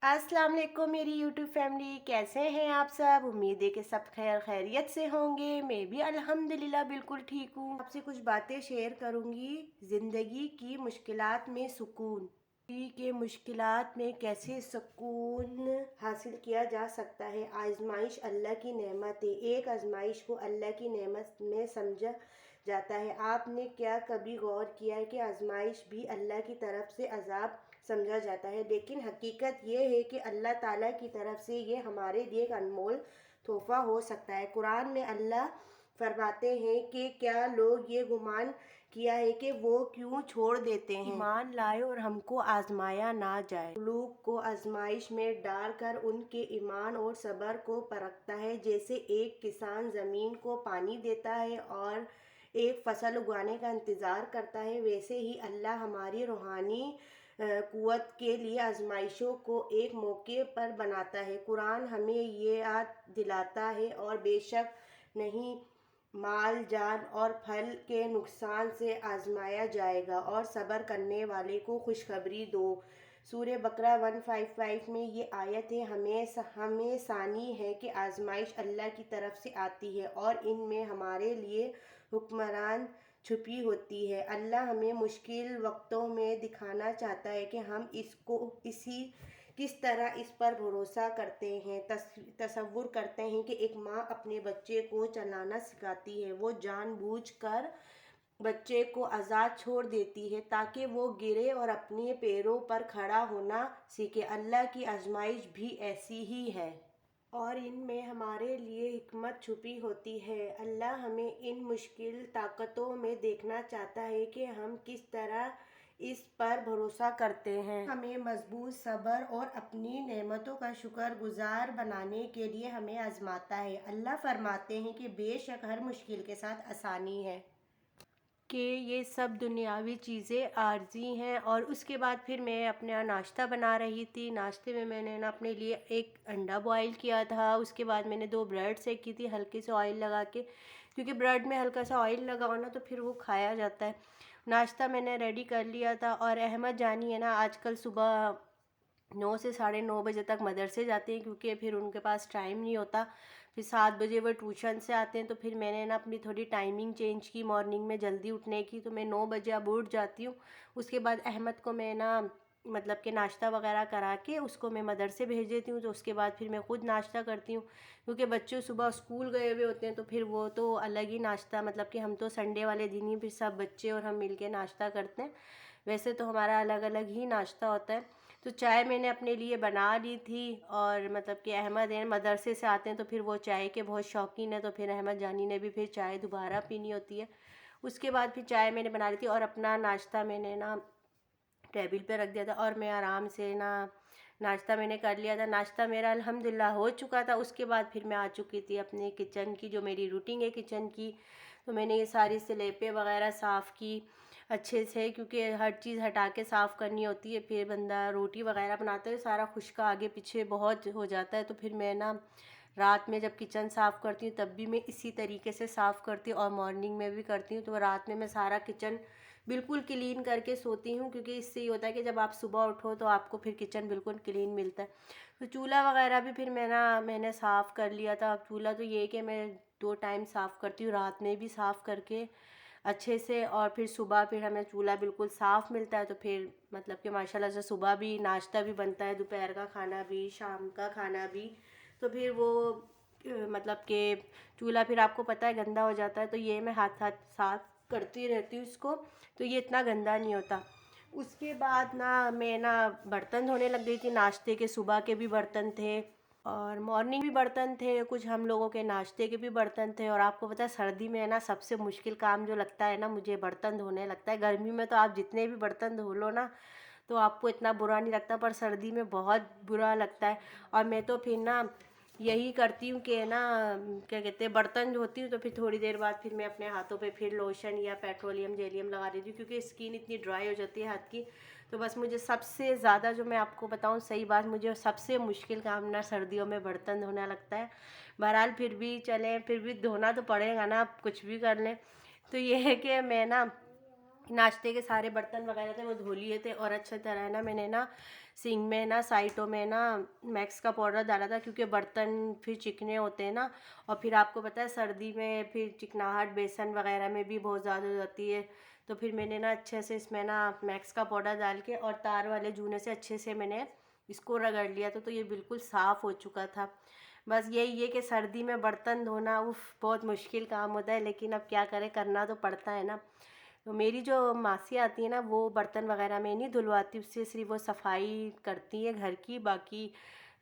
अस्सलाम वालेकुम मेरी यूट्यूब फैमिली, कैसे हैं आप सब। उम्मीद है कि सब खैर खैरियत से होंगे। मैं भी अल्हम्दुलिल्लाह बिल्कुल ठीक हूँ। आपसे कुछ बातें शेयर करूँगी। ज़िंदगी की मुश्किलात में सुकून। ज़िंदगी के मुश्किलात में कैसे सुकून हासिल किया जा सकता है। आजमाइश अल्लाह की नेमत है। एक आजमाइश को अल्लाह की नेमत में समझा जाता है। आपने क्या कभी गौर किया है कि आजमाइश भी अल्लाह की तरफ से अजाब समझा जाता है, लेकिन हकीकत ये है कि अल्लाह ताला की तरफ से ये हमारे लिए एक अनमोल तोहफा हो सकता है। कुरान में अल्लाह फरमाते हैं कि क्या लोग ये गुमान किया है कि वो क्यों छोड़ देते हैं ईमान लाए और हमको आजमाया ना जाए। लोग को आजमाइश में डालकर उनके ईमान और सब्र को परखता है। जैसे एक किसान ज़मीन को पानी देता है और एक फसल उगाने का इंतज़ार करता है, वैसे ही अल्लाह हमारी रूहानी कुव्वत के लिए आजमाइशों को एक मौके पर बनाता है। कुरान हमें ये याद दिलाता है और बेशक नहीं, माल जान और फल के नुकसान से आजमाया जाएगा और सब्र करने वाले को खुशखबरी दो। सूर्य बकरा 155 में ये आयत है। हमें सानी है कि आजमाइश अल्लाह की तरफ से आती है और इनमें हमारे लिए हुक्मरान छुपी होती है। अल्लाह हमें मुश्किल वक्तों में दिखाना चाहता है कि हम इसी किस तरह इस पर भरोसा करते हैं। तसव्वुर करते हैं कि एक माँ अपने बच्चे को चलाना सिखाती है। वो जानबूझकर बच्चे को आज़ाद छोड़ देती है ताकि वो गिरे और अपने पैरों पर खड़ा होना सीखे। अल्लाह की आजमाइश भी ऐसी ही है और इनमें हमारे लिए हिकमत छुपी होती है। अल्लाह हमें इन मुश्किल ताकतों में देखना चाहता है कि हम किस तरह इस पर भरोसा करते हैं। हमें मजबूत सब्र और अपनी नेमतों का शुक्रगुजार बनाने के लिए हमें आजमाता है। अल्लाह फरमाते हैं कि बेशक हर मुश्किल के साथ आसानी है, कि ये सब दुनियावी चीज़ें आर्जी हैं। और उसके बाद फिर मैं अपना नाश्ता बना रही थी। नाश्ते में मैंने ना अपने लिए एक अंडा बॉईल किया था। उसके बाद मैंने 2 ब्रेड सेकी थी हल्के से ऑयल लगा के, क्योंकि ब्रेड में हल्का सा ऑयल लगाओ ना तो फिर वो खाया जाता है। नाश्ता मैंने रेडी कर लिया था। और अहमद जानी है ना, आजकल सुबह 9 से 9:30 बजे तक मदरसे जाते हैं, क्योंकि फिर उनके पास टाइम नहीं होता। फिर 7 बजे वो ट्यूशन से आते हैं। तो फिर मैंने ना अपनी थोड़ी टाइमिंग चेंज की मॉर्निंग में जल्दी उठने की। तो मैं 9 बजे अब उठ जाती हूँ। उसके बाद अहमद को मैं ना मतलब कि नाश्ता वगैरह करा के उसको मैं मदरसे भेज देती हूँ। तो उसके बाद फिर मैं ख़ुद नाश्ता करती हूँ, क्योंकि बच्चे सुबह स्कूल गए हुए होते हैं। तो फिर वो तो अलग ही नाश्ता, मतलब कि हम तो संडे वाले दिन ही फिर सब बच्चे और हम मिल के नाश्ता करते हैं। वैसे तो हमारा अलग अलग ही नाश्ता होता है। तो चाय मैंने अपने लिए बना ली थी। और मतलब कि अहमद हैं मदरसे से आते हैं तो फिर वो चाय के बहुत शौकीन है। तो फिर अहमद जानी ने भी फिर चाय दोबारा पीनी होती है। उसके बाद फिर चाय मैंने बना ली थी और अपना नाश्ता मैंने ना टेबल पे रख दिया था और मैं आराम से ना नाश्ता मैंने कर लिया था। नाश्ता मेरा अल्हम्दुलिल्लाह हो चुका था। उसके बाद फिर मैं आ चुकी थी अपने किचन की, जो मेरी रूटीन है किचन की। तो मैंने ये सारी स्लेपें वगैरह साफ़ की अच्छे से, क्योंकि हर चीज़ हटा के साफ़ करनी होती है। फिर बंदा रोटी वगैरह बनाता है, सारा खुश्का आगे पीछे बहुत हो जाता है। तो फिर मैं ना रात में जब किचन साफ़ करती हूँ तब भी मैं इसी तरीके से साफ़ करती हूँ और मॉर्निंग में भी करती हूँ। तो रात में मैं सारा किचन बिल्कुल क्लीन करके सोती हूँ, क्योंकि इससे ये होता है कि जब आप सुबह उठो तो आपको फिर किचन बिल्कुल क्लीन मिलता है। तो चूल्हा वगैरह भी फिर मैंने साफ़ कर लिया था। अब चूल्हा तो ये है कि मैं 2 टाइम साफ़ करती हूँ, रात में भी साफ़ करके अच्छे से, और फिर सुबह फिर हमें चूल्हा बिल्कुल साफ़ मिलता है। तो फिर मतलब कि माशाल्लाह से सुबह भी नाश्ता भी बनता है, दोपहर का खाना भी, शाम का खाना भी। तो फिर वो मतलब कि चूल्हा फिर आपको पता है गंदा हो जाता है। तो ये मैं हाथ हाथ साफ़ करती रहती हूँ इसको, तो ये इतना गंदा नहीं होता। उसके बाद ना मैं ना बर्तन धोने लग गई थी। नाश्ते के सुबह के भी बर्तन थे और मॉर्निंग भी बर्तन थे, कुछ हम लोगों के नाश्ते के भी बर्तन थे। और आपको पता है सर्दी में है ना सबसे मुश्किल काम जो लगता है ना, मुझे बर्तन धोने लगता है। गर्मी में तो आप जितने भी बर्तन धो लो ना तो आपको इतना बुरा नहीं लगता, पर सर्दी में बहुत बुरा लगता है। और मैं तो फिर ना यही करती हूँ कि ना क्या कहते हैं, बर्तन धोती हूँ तो फिर थोड़ी देर बाद फिर मैं अपने हाथों पे फिर लोशन या पेट्रोलियम जेलियम लगा देती हूँ, क्योंकि स्किन इतनी ड्राई हो जाती है हाथ की। तो बस मुझे सबसे ज़्यादा जो मैं आपको बताऊँ सही बात, मुझे सबसे मुश्किल काम ना सर्दियों में बर्तन धोना लगता है। बहरहाल फिर भी चलें, फिर भी धोना तो पड़ेगा ना, आप कुछ भी कर लें। तो ये है कि मैं ना नाश्ते के सारे बर्तन वगैरह थे वो धो लिए थे, और अच्छे तरह ना मैंने ना सिंक में ना साइडों में ना मैक्स का पाउडर डाला था, क्योंकि बर्तन फिर चिकने होते हैं ना। और फिर आपको पता है सर्दी में फिर चिकनाहट बेसन वगैरह में भी बहुत ज़्यादा हो जाती है। तो फिर मैंने ना अच्छे से इसमें ना मैक्स का पाउडर डाल के और तार वाले जूने से अच्छे से मैंने इसको रगड़ लिया था, तो ये बिल्कुल साफ़ हो चुका था। बस यही है कि सर्दी में बर्तन धोना उफ बहुत मुश्किल काम होता है, लेकिन अब क्या करें, करना तो पड़ता है ना। तो मेरी जो मासी आती है ना, वो बर्तन वगैरह में नहीं धुलवाती, उससे सिर्फ वो सफाई करती है घर की। बाकी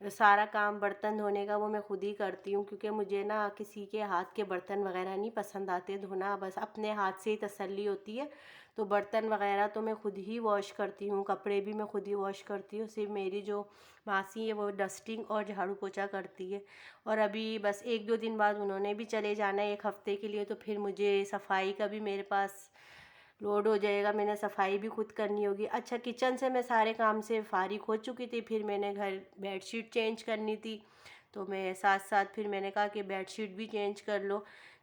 सारा काम बर्तन धोने का वो मैं खुद ही करती हूँ, क्योंकि मुझे ना किसी के हाथ के बर्तन वगैरह नहीं पसंद आते धोना, बस अपने हाथ से ही तसल्ली होती है। तो बर्तन वगैरह तो मैं खुद ही वॉश करती हूँ, कपड़े भी मैं खुद ही वॉश करती हूँ। सिर्फ मेरी जो मासी है वो डस्टिंग और झाड़ू पोछा करती है। और अभी बस 1-2 दिन बाद उन्होंने भी चले जाना है 1 हफ्ते के लिए, तो फिर मुझे सफाई का भी मेरे पास लोड हो जाएगा, मैंने सफाई भी खुद करनी होगी। अच्छा, किचन से मैं सारे काम से फ़ारिग हो चुकी थी, फिर मैंने घर बेडशीट चेंज करनी थी, तो मैं साथ साथ फिर मैंने कहा कि बेडशीट भी चेंज कर लो,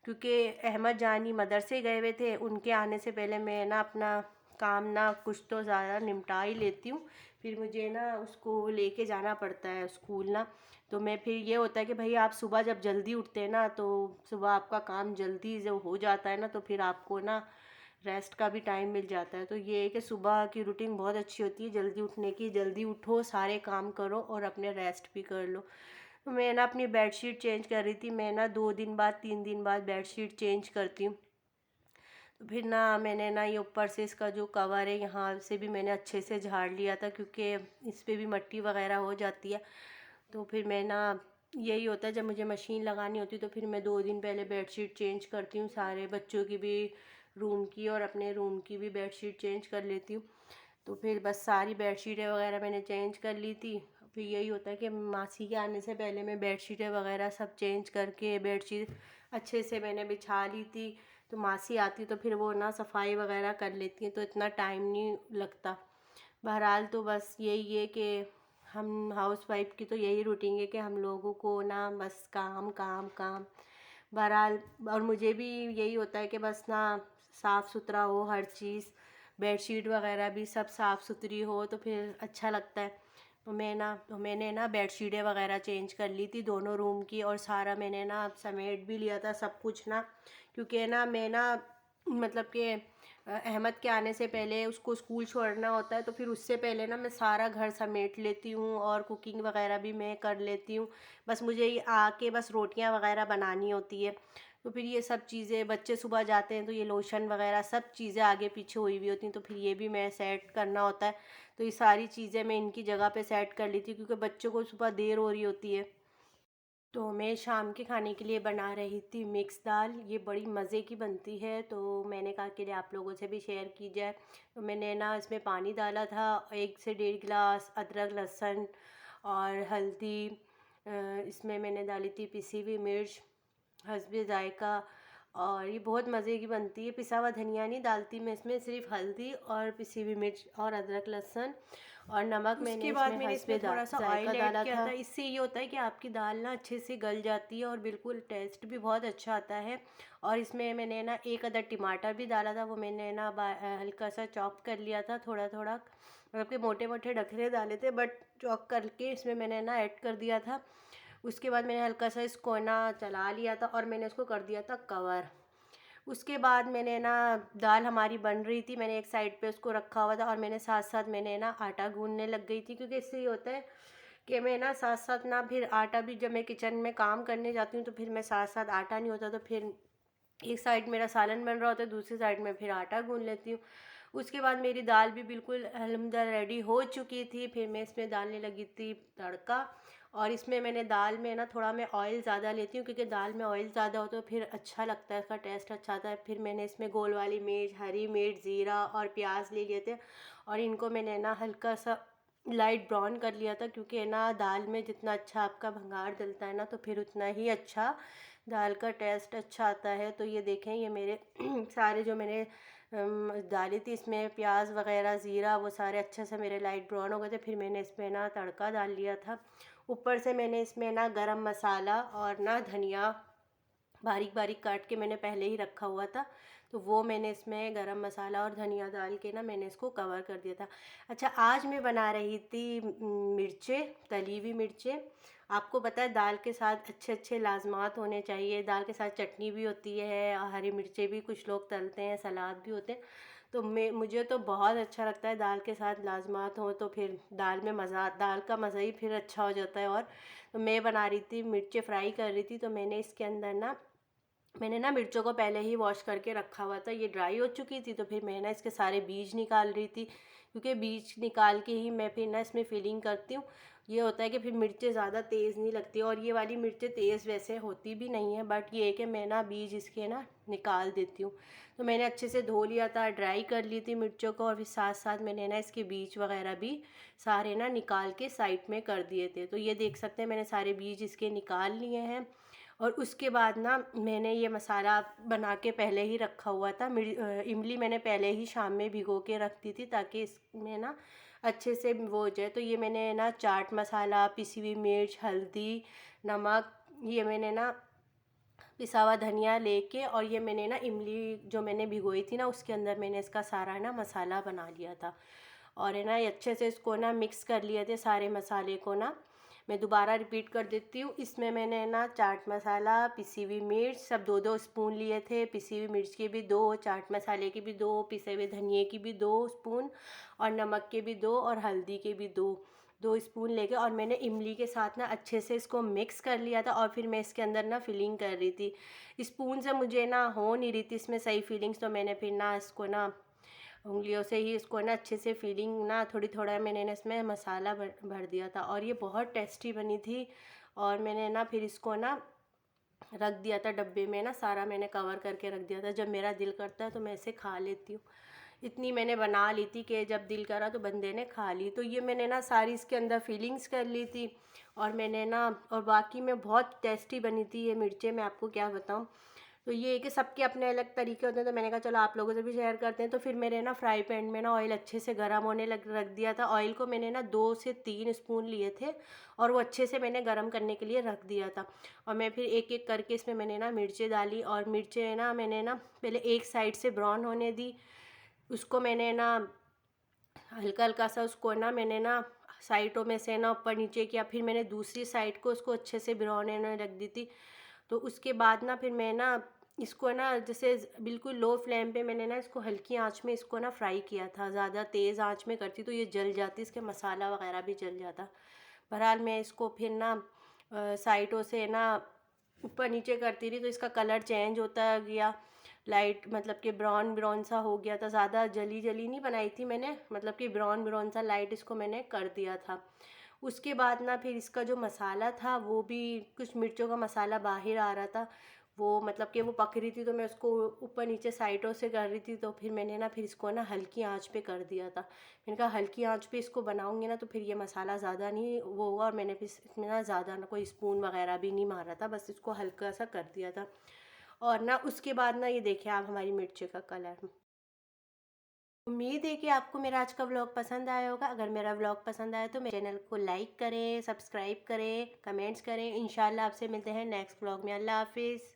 क्योंकि अहमद जानी मदरसे गए हुए थे, उनके आने से पहले मैं ना अपना काम ना कुछ तो ज़्यादा निपटा ही लेती हूँ। फिर मुझे ना उसको लेके जाना पड़ता है स्कूल ना, तो मैं फिर ये होता है कि भाई आप सुबह जब जल्दी उठते हैं ना, तो सुबह आपका काम जल्दी जो हो जाता है ना, तो फिर आपको ना रेस्ट का भी टाइम मिल जाता है। तो ये है कि सुबह की रूटीन बहुत अच्छी होती है जल्दी उठने की, जल्दी उठो, सारे काम करो और अपने रेस्ट भी कर लो। तो मैं ना अपनी बेडशीट चेंज कर रही थी, मैं ना 2 दिन बाद 3 दिन बाद बेडशीट चेंज करती हूँ। तो फिर ना मैंने ना ये ऊपर से इसका जो कवर है यहाँ से भी मैंने अच्छे से झाड़ लिया था, क्योंकि इस पर भी मिट्टी वगैरह हो जाती है। तो फिर मैं ना यही होता है, जब मुझे मशीन लगानी होती है तो फिर मैं 2 दिन पहले बेडशीट चेंज करती हूँ, सारे बच्चों की भी, रूम की और अपने रूम की भी बेडशीट चेंज कर लेती हूँ। तो फिर बस सारी बेडशीटें वगैरह मैंने चेंज कर ली थी। फिर यही होता है कि मासी के आने से पहले मैं बेडशीटें वगैरह सब चेंज करके बेडशीट अच्छे से मैंने बिछा ली थी। तो मासी आती तो फिर वो ना सफाई वगैरह कर लेती हैं, तो इतना टाइम नहीं लगता। बहरहाल तो बस यही है कि हम हाउस वाइफ की तो यही रूटीन है कि हम लोगों को ना बस काम काम काम। बहरहाल और मुझे भी यही होता है कि बस ना साफ़ सुथरा हो हर चीज़, बेडशीट वगैरह भी सब साफ़ सुथरी हो तो फिर अच्छा लगता है। तो मैंने ना बेडशीटें वगैरह चेंज कर ली थी दोनों रूम की, और सारा मैंने ना समेट भी लिया था सब कुछ ना, क्योंकि ना मैं ना मतलब कि अहमद के आने से पहले उसको स्कूल छोड़ना होता है, तो फिर उससे पहले ना मैं सारा घर समेट लेती हूँ और कुकिंग वगैरह भी मैं कर लेती हूँ। बस मुझे ये आके बस रोटियाँ वगैरह बनानी होती है। तो फिर ये सब चीज़ें, बच्चे सुबह जाते हैं तो ये लोशन वगैरह सब चीज़ें आगे पीछे हुई हुई होती हैं, तो फिर ये भी मैं सेट करना होता है। तो ये सारी चीज़ें मैं इनकी जगह पे सेट कर लेती हूँ, क्योंकि बच्चों को सुबह देर हो रही होती है। तो मैं शाम के खाने के लिए बना रही थी मिक्स दाल, ये बड़ी मज़े की बनती है, तो मैंने कहा कि आप लोगों से भी शेयर की जाए। तो मैंने ना इसमें पानी डाला था 1 से 1.5 गिलास, अदरक लहसुन और हल्दी, इसमें मैंने डाली थी पिसी हुई मिर्च, हस्बे जायका। और ये बहुत मज़े की बनती है, पिसा हुआ धनिया नहीं डालती मैं इसमें, सिर्फ हल्दी और पिसी हुई मिर्च और अदरक लहसुन और नमक मैंने उसके बाद इसमें मैंने हस्बे इसमें थोड़ा सा जायका ऑयल ऐड डाला किया था। था। इससे ये होता है कि आपकी दाल ना अच्छे से गल जाती है और बिल्कुल टेस्ट भी बहुत अच्छा आता है। और इसमें मैंने ना एक अदर टमाटर भी डाला था, वो मैंने ना हल्का सा चॉप कर लिया था, थोड़ा थोड़ा, मतलब कि मोटे मोटे डखरे डाले थे, बट चॉप करके इसमें मैंने ना ऐड कर दिया था। उसके बाद मैंने हल्का सा इसको ना चला लिया था और मैंने उसको कर दिया था कवर। उसके बाद मैंने ना दाल हमारी बन रही थी, मैंने एक साइड पे उसको रखा हुआ था और मैंने साथ साथ मैंने ना आटा गूंदने लग गई थी, क्योंकि इससे ये होता है कि मैं ना साथ साथ ना फिर आटा भी, जब मैं किचन में काम करने जाती हूँ तो फिर मैं साथ साथ आटा नहीं होता, तो फिर एक साइड मेरा सालन बन रहा होता है, दूसरी साइड में फिर आटा गूंद लेती हूँ। उसके बाद मेरी दाल भी बिल्कुल अल्हम्दुलिल्लाह रेडी हो चुकी थी, फिर मैं इसमें डालने लगी थी तड़का। और इसमें मैंने दाल में ना थोड़ा मैं ऑयल ज़्यादा लेती हूँ, क्योंकि दाल में ऑयल ज़्यादा हो तो फिर अच्छा लगता है, उसका टेस्ट अच्छा आता है। फिर मैंने इसमें गोल वाली मिर्च, हरी मिर्च, ज़ीरा और प्याज ले लिए थे, और इनको मैंने ना हल्का सा लाइट ब्राउन कर लिया था, क्योंकि ना दाल में जितना अच्छा आपका भंगार डलता है ना, तो फिर उतना ही अच्छा दाल का टेस्ट अच्छा आता है। तो ये देखें, ये मेरे सारे जो मैंने डाली थी इसमें प्याज वगैरह, ज़ीरा, वो सारे अच्छे से मेरे लाइट ब्राउन हो गए थे। फिर मैंने इसमें ना तड़का डाल लिया था, ऊपर से मैंने इसमें ना गरम मसाला और ना धनिया बारीक बारीक काट के मैंने पहले ही रखा हुआ था। तो वो मैंने इसमें गरम मसाला और धनिया डाल के ना मैंने इसको कवर कर दिया था। अच्छा, आज मैं बना रही थी मिर्चें, तली हुई मिर्चें। आपको पता है दाल के साथ अच्छे अच्छे लाजमात होने चाहिए। दाल के साथ चटनी भी होती है, हरी मिर्चें भी कुछ लोग तलते हैं, सलाद भी होते हैं। तो मुझे तो बहुत अच्छा लगता है दाल के साथ लाजमात हो, तो फिर दाल में मज़ा, दाल का मज़ा ही फिर अच्छा हो जाता है। और तो मैं बना रही थी, मिर्चें फ्राई कर रही थी, तो मैंने ना मिर्चों को पहले ही वॉश करके रखा हुआ था। ये ड्राई हो चुकी थी, तो फिर मैं ना इसके सारे बीज निकाल रही थी, क्योंकि बीज निकाल के ही मैं फिर ना इसमें फिलिंग करती हूँ। ये होता है कि फिर मिर्चें ज़्यादा तेज़ नहीं लगती, और ये वाली मिर्चें तेज़ वैसे होती भी नहीं है, बट ये है कि मैं ना बीज इसके ना निकाल देती हूँ। तो मैंने अच्छे से धो लिया था, ड्राई कर ली थी मिर्चों को, और फिर साथ साथ मैंने ना इसके बीज वगैरह भी सारे ना निकाल के साइड में कर दिए थे। तो ये देख सकते हैं मैंने सारे बीज इसके निकाल लिए हैं। और उसके बाद ना मैंने ये मसाला बना के पहले ही रखा हुआ था। इमली मैंने पहले ही शाम में भिगो के रख दी थी, ताकि इसमें ना अच्छे से वो हो जाए। तो ये मैंने ना चाट मसाला, पिसी हुई मिर्च, हल्दी, नमक, ये मैंने ना पिसा हुआ धनिया लेके, और ये मैंने ना इमली जो मैंने भिगोई थी ना उसके अंदर मैंने इसका सारा ना मसाला बना लिया था। और है ना ये अच्छे से इसको ना मिक्स कर लिए थे सारे मसाले को ना। मैं दोबारा रिपीट कर देती हूँ, इसमें मैंने ना चाट मसाला, पिसी हुई मिर्च सब 2-2 स्पून लिए थे, पिसी हुई मिर्च के भी 2, चाट मसाले के भी 2, पिसे हुए धनिए की भी 2 स्पून, और नमक के भी 2, और हल्दी के भी 2 स्पून लेके, और मैंने इमली के साथ ना अच्छे से इसको मिक्स कर लिया था। और फिर मैं इसके अंदर ना फिलिंग कर रही थी। स्पून से मुझे ना हो नहीं रही थी इसमें सही फीलिंग्स, तो मैंने फिर ना इसको ना उंगलियों से ही इसको ना अच्छे से फीलिंग ना थोड़ी थोड़ा मैंने ना इसमें मसाला भर भर दिया था, और ये बहुत टेस्टी बनी थी। और मैंने ना फिर इसको ना रख दिया था डब्बे में ना, सारा मैंने कवर करके रख दिया था। जब मेरा दिल करता है तो मैं इसे खा लेती हूँ। इतनी मैंने बना ली थी कि जब दिल करा तो बंदे ने खा ली। तो ये मैंने ना सारी इसके अंदर फीलिंग्स कर ली थी। और मैंने ना, और बाकी में बहुत टेस्टी बनी थी ये मिर्चें, मैं आपको क्या बताऊँ। तो ये है कि सबके अपने अलग तरीके होते हैं, तो मैंने कहा चलो आप लोगों से भी शेयर करते हैं। तो फिर मेरे ना फ्राई पैन में ना ऑयल अच्छे से गर्म होने लग रख दिया था। ऑयल को मैंने ना 2 से 3 स्पून लिए थे, और वो अच्छे से मैंने गर्म करने के लिए रख दिया था। और मैं फिर एक एक करके इसमें मैंने ना मिर्चें डाली, और मिर्चें ना मैंने ना पहले एक साइड से ब्राउन होने दी। उसको मैंने ना हल्का हल्का सा उसको ना मैंने ना साइडों में से ना ऊपर नीचे किया। फिर मैंने दूसरी साइड को उसको अच्छे से ब्राउन होने रख दी थी। तो उसके बाद ना फिर मैं ना इसको ना जैसे बिल्कुल लो फ्लेम पे मैंने ना इसको हल्की आंच में इसको ना फ्राई किया था। ज़्यादा तेज़ आंच में करती तो ये जल जाती, इसके मसाला वगैरह भी जल जाता। बहरहाल मैं इसको फिर ना साइडों से ना ऊपर नीचे करती रही, तो इसका कलर चेंज होता गया। लाइट मतलब कि ब्राउन ब्राउन सा हो गया था। ज़्यादा जली जली नहीं बनाई थी मैंने, मतलब कि ब्राउन ब्राउन सा लाइट इसको मैंने कर दिया था। उसके बाद ना फिर इसका जो मसाला था वो भी, कुछ मिर्चों का मसाला बाहर आ रहा था। वो मतलब कि वो पक रही थी, तो मैं उसको ऊपर नीचे साइडों से कर रही थी। तो फिर मैंने ना फिर इसको ना हल्की आंच पे कर दिया था। मैंने कहा हल्की आंच पे इसको बनाऊंगी ना तो फिर ये मसाला ज़्यादा नहीं वो होगा। और मैंने फिर इसमें ना ज़्यादा ना कोई स्पून वगैरह भी नहीं मारा था, बस इसको हल्का सा कर दिया था। और ना उसके बाद ना ये देखिए आप हमारी मिर्ची का कलर। उम्मीद है कि आपको मेरा आज का व्लॉग पसंद आया होगा। अगर मेरा व्लॉग पसंद आया तो मेरे चैनल को लाइक करें, सब्सक्राइब करें, कमेंट्स करें। इंशाल्लाह आपसे मिलते हैं नेक्स्ट व्लॉग में। अल्लाह हाफिज़।